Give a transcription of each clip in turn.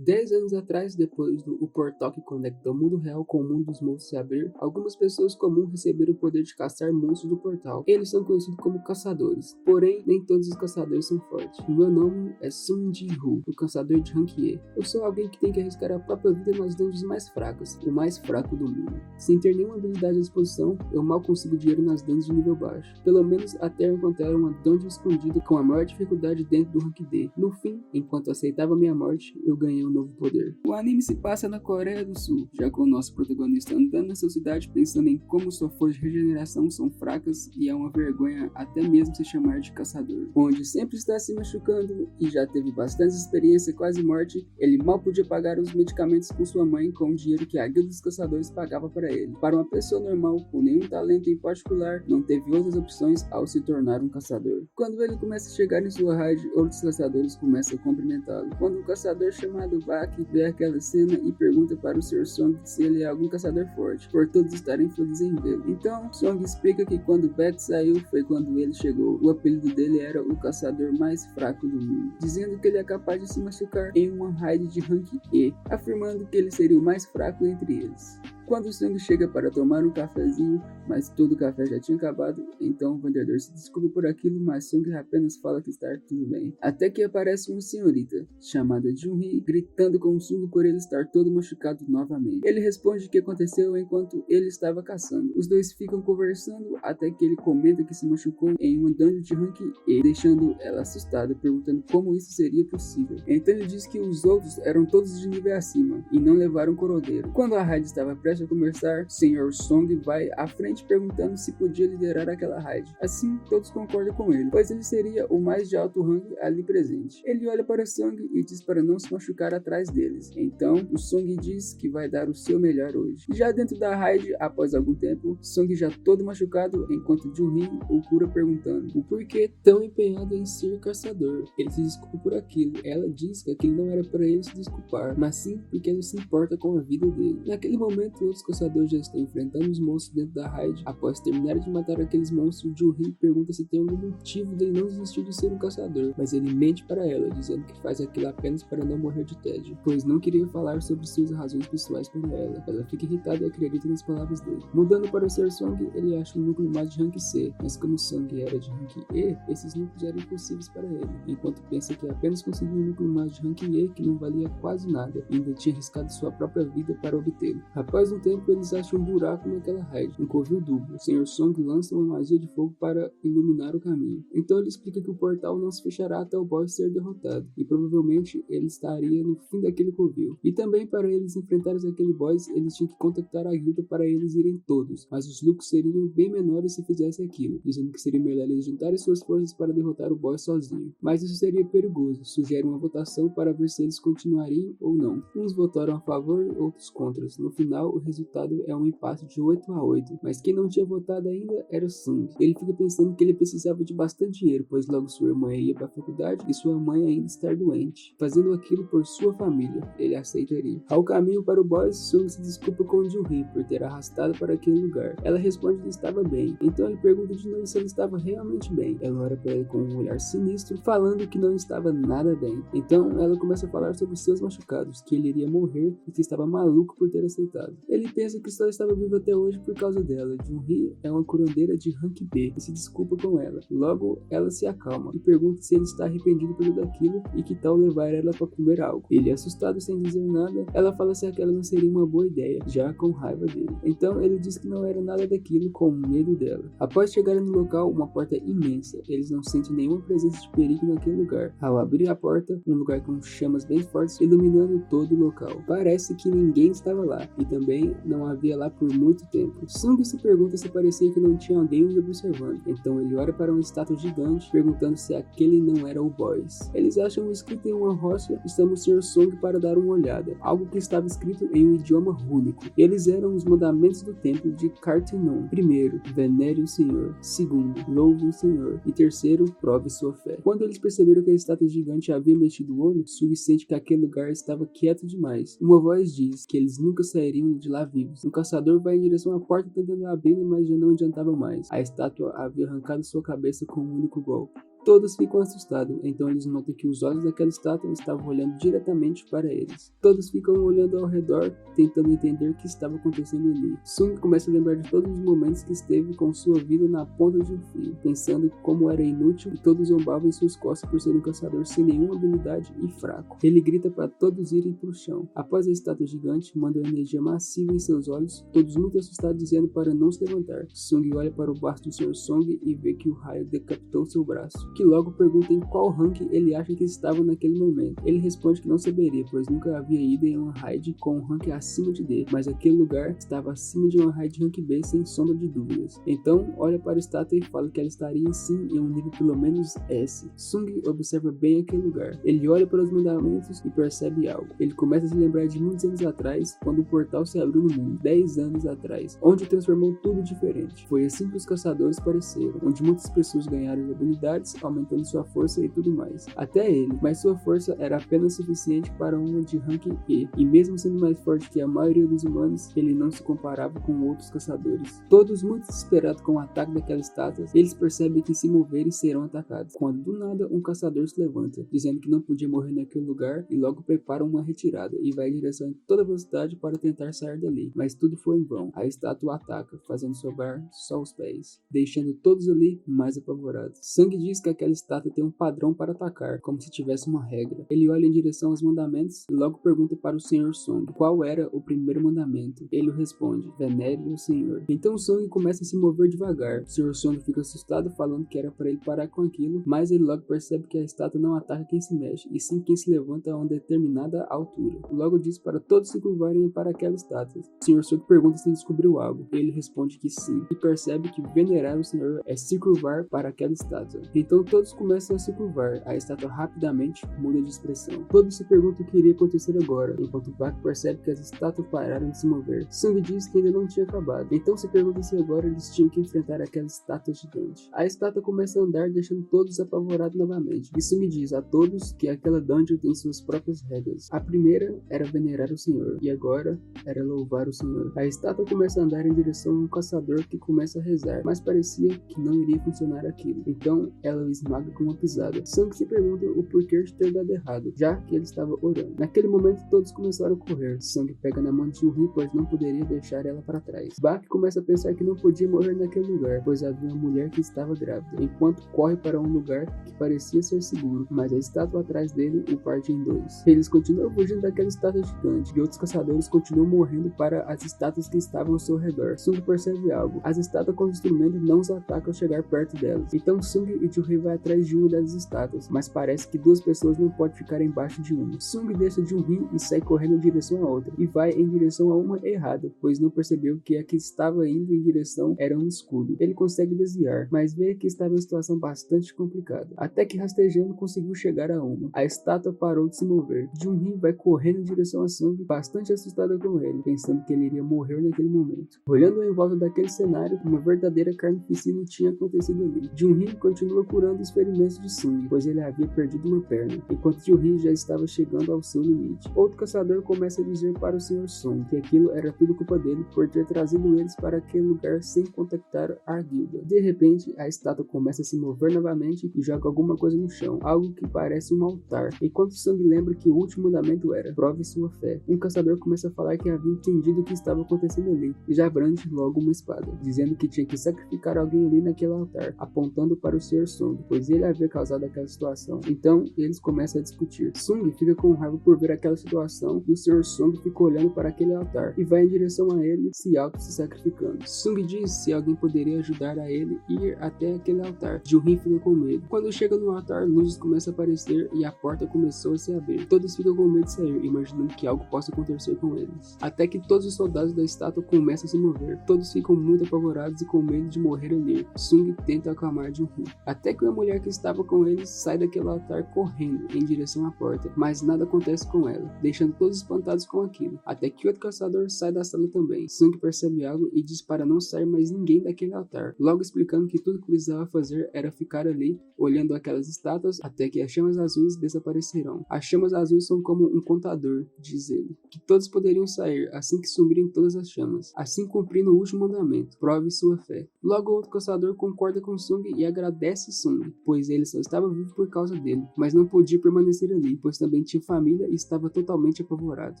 10 anos atrás, depois do o portal que conecta o mundo real com o mundo dos monstros se abrir, algumas pessoas comuns receberam o poder de caçar monstros do portal. Eles são conhecidos como caçadores, porém, nem todos os caçadores são fortes. Meu nome é Sun Ji-Hu, o caçador de Rank E. Eu sou alguém que tem que arriscar a própria vida nas dungeons mais fracas, o mais fraco do mundo. Sem ter nenhuma habilidade à disposição, eu mal consigo dinheiro nas dungeons de nível baixo. Pelo menos até eu encontrar uma dungeon escondida com a maior dificuldade dentro do Rank D. No fim, enquanto aceitava minha morte, eu ganhei um novo poder. O anime se passa na Coreia do Sul, já com o nosso protagonista andando nessa cidade pensando em como suas forças de regeneração são fracas e é uma vergonha até mesmo se chamar de caçador. Onde sempre está se machucando e já teve bastante experiência quase morte, ele mal podia pagar os medicamentos com sua mãe com o dinheiro que a guilda dos caçadores pagava para ele. Para uma pessoa normal, com nenhum talento em particular, não teve outras opções ao se tornar um caçador. Quando ele começa a chegar em sua raid, outros caçadores começam a cumprimentá-lo. Quando um caçador chamado Bak vê aquela cena e pergunta para o Sr. Song se ele é algum caçador forte, por todos estarem felizes em vê-lo. Então, Song explica que quando Bak saiu foi quando ele chegou. O apelido dele era o caçador mais fraco do mundo, dizendo que ele é capaz de se machucar em uma raid de rank E, afirmando que ele seria o mais fraco entre eles. Quando o Sung chega para tomar um cafezinho, mas todo o café já tinha acabado, então o vendedor se desculpa por aquilo, mas Sung apenas fala que está tudo bem. Até que aparece uma senhorita, chamada Junhee, gritando com o Sung por ele estar todo machucado novamente. Ele responde o que aconteceu enquanto ele estava caçando. Os dois ficam conversando até que ele comenta que se machucou em uma dungeon de rank E, deixando ela assustada, perguntando como isso seria possível. Então ele diz que os outros eram todos de nível acima e não levaram corodeiro. Quando a raid estava prestes a começar, Sr. Song vai à frente perguntando se podia liderar aquela raid. Assim, todos concordam com ele, pois ele seria o mais de alto rank ali presente. Ele olha para Song e diz para não se machucar atrás deles. Então, o Song diz que vai dar o seu melhor hoje. Já dentro da raid, após algum tempo, Song já todo machucado, enquanto Junhee o cura perguntando o porquê tão empenhado em ser caçador. Ele se desculpa por aquilo. Ela diz que aquilo não era para ele se desculpar, mas sim porque ela se importa com a vida dele. Naquele momento, outros caçadores já estão enfrentando os monstros dentro da raid. Após terminar de matar aqueles monstros, Junhee pergunta se tem algum motivo dele não desistir de ser um caçador, mas ele mente para ela, dizendo que faz aquilo apenas para não morrer de tédio, pois não queria falar sobre suas razões pessoais para ela. Ela fica irritada e acredita nas palavras dele. Mudando para o Sr. Song, ele acha um núcleo mais de rank C, mas como Song era de rank E, esses núcleos eram impossíveis para ele, enquanto pensa que apenas conseguiu um núcleo mais de rank E que não valia quase nada e ainda tinha arriscado sua própria vida para obtê-lo. Após um tempo, eles acham um buraco naquela raid, um covil duplo. O Sr. Song lança uma magia de fogo para iluminar o caminho. Então ele explica que o portal não se fechará até o boss ser derrotado, e provavelmente ele estaria no fim daquele covil. E também para eles enfrentarem aquele boss, eles tinham que contactar a guilda para eles irem todos, mas os lucros seriam bem menores se fizessem aquilo, dizendo que seria melhor eles juntarem suas forças para derrotar o boss sozinho. Mas isso seria perigoso, sugere uma votação para ver se eles continuariam ou não. Uns votaram a favor, outros contra. No final, o resultado é um empate de 8-8, mas quem não tinha votado ainda era o Sung. Ele fica pensando que ele precisava de bastante dinheiro, pois logo sua irmã ia para a faculdade e sua mãe ainda estar doente. Fazendo aquilo por sua família, ele aceitaria. Ao caminho para o boss, Sung se desculpa com Junhee por ter arrastado para aquele lugar. Ela responde que estava bem, então ele pergunta de novo se ele estava realmente bem. Ela olha para ele com um olhar sinistro, falando que não estava nada bem. Então ela começa a falar sobre os seus machucados, que ele iria morrer e que estava maluco por ter aceitado. Ele pensa que só estava vivo até hoje por causa dela. Junhee é uma curandeira de rank B e se desculpa com ela. Logo, ela se acalma e pergunta se ele está arrependido por tudo aquilo e que tal levar ela para comer algo. Ele, assustado sem dizer nada, ela fala se aquela não seria uma boa ideia, já com raiva dele. Então ele diz que não era nada daquilo, com medo dela. Após chegarem no local, uma porta imensa, eles não sentem nenhuma presença de perigo naquele lugar. Ao abrir a porta, um lugar com chamas bem fortes iluminando todo o local. Parece que ninguém estava lá, e também não havia lá por muito tempo. Sung se pergunta se parecia que não tinha alguém os observando. Então ele olha para uma estátua gigante, perguntando se aquele não era o boss. Eles acham escrito em uma rocha e chamam o Sr. Song para dar uma olhada. Algo que estava escrito em um idioma único. Eles eram os mandamentos do templo de Cartenon. Primeiro, venere o Senhor. Segundo, louve o Senhor. E terceiro, prove sua fé. Quando eles perceberam que a estátua gigante havia mexido o olho, Sung sente que aquele lugar estava quieto demais. Uma voz diz que eles nunca sairiam de lá vivos. Um caçador vai em direção à porta tentando abri-la, mas já não adiantava mais. A estátua havia arrancado sua cabeça com um único golpe. Todos ficam assustados, então eles notam que os olhos daquela estátua estavam olhando diretamente para eles. Todos ficam olhando ao redor, tentando entender o que estava acontecendo ali. Sung começa a lembrar de todos os momentos que esteve com sua vida na ponta de um fio, pensando como era inútil e todos zombavam em suas costas por ser um caçador sem nenhuma habilidade e fraco. Ele grita para todos irem para o chão. Após a estátua gigante, manda uma energia massiva em seus olhos, todos muito assustados dizendo para não se levantar. Sung olha para o braço do Sr. Song e vê que o raio decapitou seu braço, que logo pergunta em qual rank ele acha que estava naquele momento. Ele responde que não saberia, pois nunca havia ido em uma raid com um rank acima de D, mas aquele lugar estava acima de uma raid rank B sem sombra de dúvidas. Então olha para a estátua e fala que ela estaria sim em um nível pelo menos S. Sung observa bem aquele lugar. Ele olha para os mandamentos e percebe algo. Ele começa a se lembrar de muitos anos atrás, quando o portal se abriu no mundo, 10 anos atrás, onde transformou tudo diferente. Foi assim que os caçadores apareceram, onde muitas pessoas ganharam habilidades, aumentando sua força e tudo mais. Até ele, mas sua força era apenas suficiente para uma de rank E, e mesmo sendo mais forte que a maioria dos humanos, ele não se comparava com outros caçadores. Todos muito desesperados com o ataque daquelas estátuas, eles percebem que se moverem serão atacados, quando do nada um caçador se levanta, dizendo que não podia morrer naquele lugar e logo prepara uma retirada e vai em direção em toda velocidade para tentar sair dali, mas tudo foi em vão. A estátua ataca, fazendo sobrar só os pés, deixando todos ali mais apavorados. Sung diz que aquela estátua tem um padrão para atacar, como se tivesse uma regra. Ele olha em direção aos mandamentos e logo pergunta para o Sr. Song qual era o primeiro mandamento. Ele responde: venere o Senhor. Então Sung começa a se mover devagar. O Sr. Song fica assustado, falando que era para ele parar com aquilo, mas ele logo percebe que a estátua não ataca quem se mexe, e sim quem se levanta a uma determinada altura. Logo diz para todos se curvarem para aquela estátua. O Sr. Song pergunta se descobriu algo. Ele responde que sim, e percebe que venerar o Senhor é se curvar para aquela estátua. Então todos começam a se curvar. A estátua rapidamente muda de expressão. Todos se perguntam o que iria acontecer agora, enquanto Bak percebe que as estátuas pararam de se mover. Sung diz que ainda não tinha acabado, então se pergunta se agora eles tinham que enfrentar aquela estátua gigante. A estátua começa a andar, deixando todos apavorados novamente, e Sung diz a todos que aquela dungeon tem suas próprias regras. A primeira era venerar o Senhor, e agora era louvar o Senhor. A estátua começa a andar em direção a um caçador que começa a rezar, mas parecia que não iria funcionar aquilo. Então ela o esmaga com uma pisada. Sung se pergunta o porquê de ter dado errado, já que ele estava orando. Naquele momento todos começaram a correr. Sung pega na mão de Junri, pois não poderia deixar ela para trás. Bak começa a pensar que não podia morrer naquele lugar, pois havia uma mulher que estava grávida, enquanto corre para um lugar que parecia ser seguro, mas a estátua atrás dele o parte em dois. Eles continuam fugindo daquela estátua gigante, e outros caçadores continuam morrendo para as estátuas que estavam ao seu redor. Sung percebe algo. As estátuas com os instrumentos não os atacam ao chegar perto delas. Então Sung e Junri vai atrás de uma das estátuas, mas parece que duas pessoas não podem ficar embaixo de uma. Sung deixa Junri e sai correndo em direção à outra, e vai em direção a uma errada, pois não percebeu que a que estava indo em direção era um escudo. Ele consegue desviar, mas vê que estava em situação bastante complicada. Até que rastejando conseguiu chegar a uma. A estátua parou de se mover. Junri vai correndo em direção a Sung, bastante assustada com ele, pensando que ele iria morrer naquele momento. Olhando em volta daquele cenário, uma verdadeira carnificina tinha acontecido ali. Junri continua curando os ferimentos de Sung, pois ele havia perdido uma perna, enquanto Junri já estava chegando ao seu limite. Outro caçador começa a dizer para o Sr. Song que aquilo era tudo culpa dele por ter trazido eles para aquele lugar sem contactar a guilda. De repente, a estátua começa a se mover novamente e joga alguma coisa no chão, algo que parece um altar, enquanto Sung lembra que o último mandamento era: prove sua fé. Um caçador começa a falar que havia entendido o que estava acontecendo ali, e já brande logo uma espada, dizendo que tinha que sacrificar alguém ali naquele altar, apontando para o Sr. Song, pois ele havia causado aquela situação. Então, eles começam a discutir. Sung fica com raiva por ver aquela situação, e o Sr. Song fica olhando para aquele altar, e vai em direção a ele, se sacrificando. Sung diz se alguém poderia ajudar a ele ir até aquele altar. Junri fica com medo. Quando chega no altar, luzes começam a aparecer e a porta começou a se abrir. Todos ficam com medo de sair, imaginando que algo possa acontecer com eles. Até que todos os soldados da estátua começam a se mover. Todos ficam muito apavorados e com medo de morrer ali. Sung tenta acalmar Junri. Até que uma mulher que estava com eles sai daquele altar correndo em direção à porta, mas nada acontece com ela, deixando todos espantados com aquilo. Até que outro caçador sai da sala também. Sung percebe algo e diz para não sair mais ninguém daquele altar, logo explicando que tudo que precisava fazer era ficar ali, olhando aquelas estátuas até que as chamas azuis desaparecerão. As chamas azuis são como um contador, diz ele, que todos poderiam sair assim que sumirem todas as chamas, assim cumprindo o último mandamento: prove sua fé. Logo outro caçador concorda com Sung e agradece Sung Sung, pois ele só estava vivo por causa dele, mas não podia permanecer ali, pois também tinha família e estava totalmente apavorado.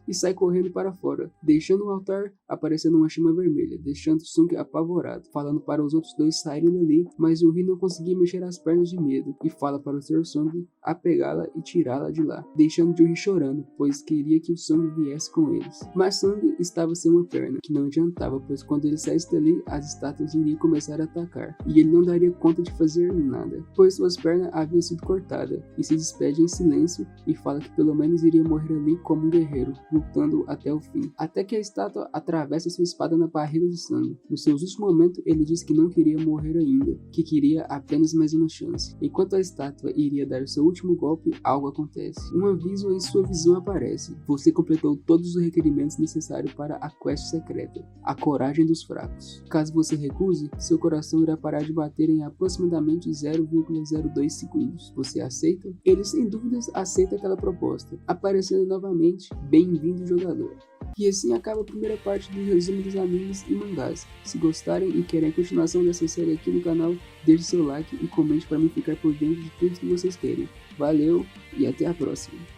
E sai correndo para fora, deixando o altar aparecendo uma chama vermelha, deixando Sung apavorado, falando para os outros dois saírem dali, mas o Ri não conseguia mexer as pernas de medo, e fala para o Sr. Sung a pegá-la e tirá-la de lá, deixando Ju-Ri chorando, pois queria que o Sung viesse com eles. Mas Sung estava sem uma perna, que não adiantava, pois quando ele saísse dali, as estátuas iriam começar a atacar, e ele não daria conta de fazer nada, pois suas pernas haviam sido cortadas, e se despede em silêncio e fala que pelo menos iria morrer ali como um guerreiro, lutando até o fim. Até que a estátua atravessa sua espada na barriga de Sung. Nos seus últimos momentos, ele diz que não queria morrer ainda, que queria apenas mais uma chance. Enquanto a estátua iria dar seu último golpe, algo acontece. Um aviso em sua visão aparece. Você completou todos os requerimentos necessários para a quest secreta, a coragem dos fracos. Caso você recuse, seu coração irá parar de bater em aproximadamente 0,02 segundos. Você aceita? Ele sem dúvidas aceita aquela proposta, aparecendo novamente, bem-vindo jogador. E assim acaba a primeira parte do resumo dos animes e mangás. Se gostarem e querem a continuação dessa série aqui no canal, deixe seu like e comente para mim ficar por dentro de tudo que vocês querem. Valeu e até a próxima!